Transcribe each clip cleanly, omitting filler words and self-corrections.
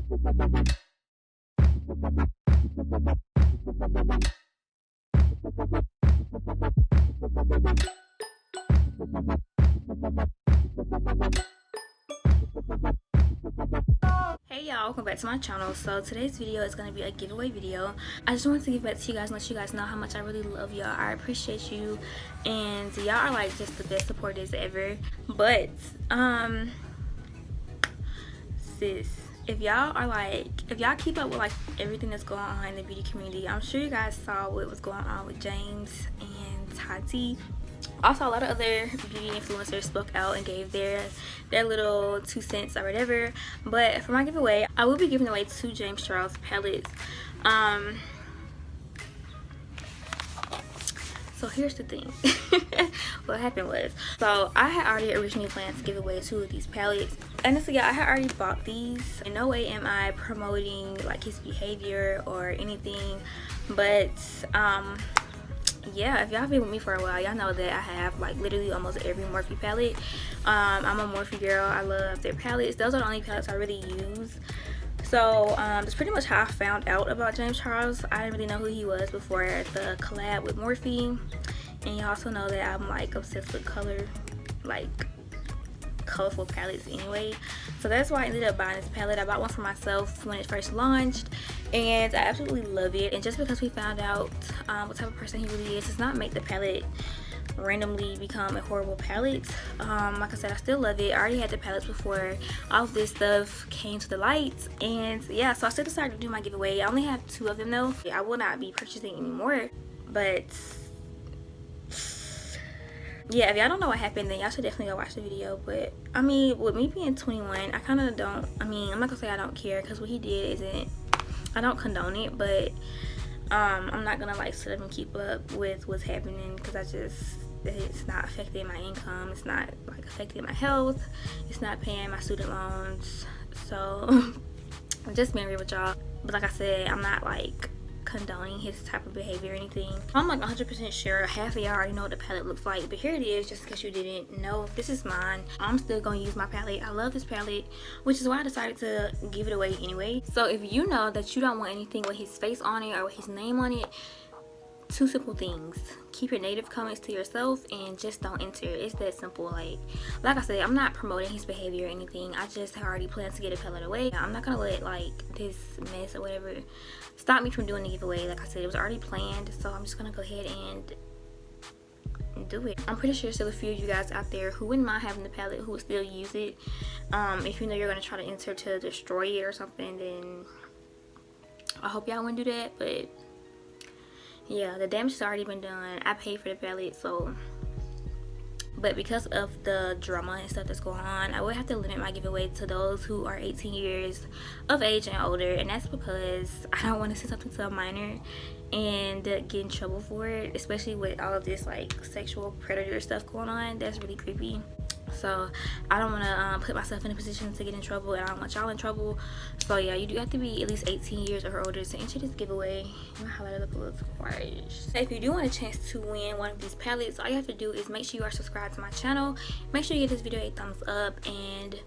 Hey y'all, welcome back to my channel. So today's video is going to be a giveaway video. I just wanted to give back to you guys, let you guys know how much I really love y'all. I appreciate you, and y'all are like just the best supporters ever. But sis, if y'all keep up with like everything that's going on in the beauty community, I'm sure you guys saw what was going on with James and Tati. Also, a lot of other beauty influencers spoke out and gave their little 2 cents or whatever. But for my giveaway, I will be giving away 2 James Charles palettes. So here's the thing. What happened was, so I had already originally planned to give away 2 of these palettes. Honestly, yeah, I had already bought these. In no way am I promoting like his behavior or anything, but yeah, if y'all been with me for a while, y'all know that I have like literally almost every Morphe palette. I'm a Morphe girl. I love their palettes. Those are the only palettes I really use. So that's pretty much how I found out about James Charles. I didn't really know who he was before the collab with Morphe. And you also know that I'm like obsessed with colorful palettes anyway. So that's why I ended up buying this palette. I bought one for myself when it first launched, and I absolutely love it. And just because we found out what type of person he really is does not make the palette randomly become a horrible palette. Like I said, I still love it. I already had the palettes before all of this stuff came to the light, and yeah, so I still decided to do my giveaway. I only have 2 of them though. I will not be purchasing anymore, but yeah, if y'all don't know what happened, then y'all should definitely go watch the video. But I mean, with me being 21, I kind of don't, I'm not gonna say I don't care, because what he did isn't, I don't condone it, but I'm not gonna like sit up and keep up with what's happening, because it's not affecting my income, it's not like affecting my health, it's not paying my student loans. So I'm just being real with y'all. But like I said, I'm not like condoning his type of behavior or anything. I'm like 100% sure half of y'all already know what the palette looks like, but here it is, just in case you didn't know. This is mine. I'm still gonna use my palette. I love this palette, which is why I decided to give it away anyway. So if you know that you don't want anything with his face on it or with his name on it, 2 simple things: keep your native comments to yourself and just don't enter. It's that simple. Like I said, I'm not promoting his behavior or anything. I just have already planned to get a palette away. I'm not gonna let like this mess or whatever stop me from doing the giveaway. Like I said, it was already planned, so I'm just gonna go ahead and do it. I'm pretty sure there's still a few of you guys out there who wouldn't mind having the palette, who would still use it. If you know you're gonna try to enter to destroy it or something, then I hope y'all wouldn't do that. But yeah, the damage has already been done. I paid for the palette, so. But because of the drama and stuff that's going on, I would have to limit my giveaway to those who are 18 years of age and older. And that's because I don't want to say something to a minor and get in trouble for it, especially with all of this like sexual predator stuff going on. That's really creepy. So I don't want to put myself in a position to get in trouble, and I don't want y'all in trouble. So yeah, you do have to be at least 18 years or older to enter this giveaway. If you do want a chance to win one of these palettes, all you have to do is make sure you are subscribed to my channel, make sure you give this video a thumbs up, and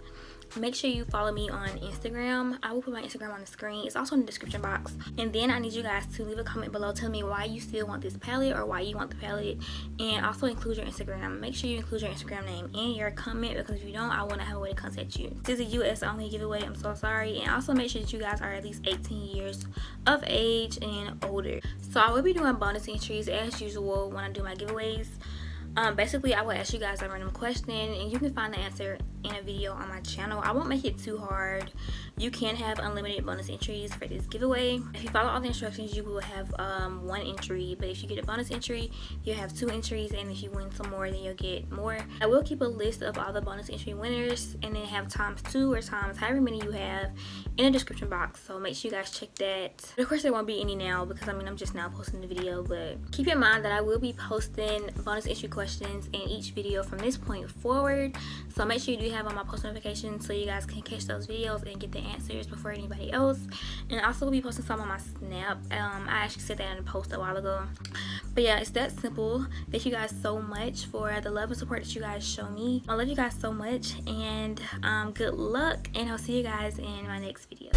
make sure you follow me on Instagram. I will put my Instagram on the screen. It's also in the description box. And then I need you guys to leave a comment below telling me why you still want this palette or why you want the palette, and also include your Instagram. Make sure you include your Instagram name in your comment, because if you don't, I won't have a way to contact you. This is a US only giveaway. I'm so sorry. And also make sure that you guys are at least 18 years of age and older. So I will be doing bonus entries as usual when I do my giveaways. Basically, I will ask you guys a random question, and you can find the answer in a video on my channel. I won't make it too hard. You can have unlimited bonus entries for this giveaway. If you follow all the instructions, you will have 1 entry, but if you get a bonus entry, you'll have 2 entries, and if you win some more, then you'll get more. I will keep a list of all the bonus entry winners, and then have ×2 or times however many you have in the description box, so make sure you guys check that. But of course, there won't be any now, because I'm just now posting the video. But keep in mind that I will be posting bonus entry questions in each video from this point forward, so make sure you do have on my post notifications so you guys can catch those videos and get the answers before anybody else. And I also will be posting some on my Snap. I actually said that in a post a while ago. But But yeah, it's that simple. Thank you guys so much for the love and support that you guys show me. I love you guys so much, and good luck, and I'll see you guys in my next video.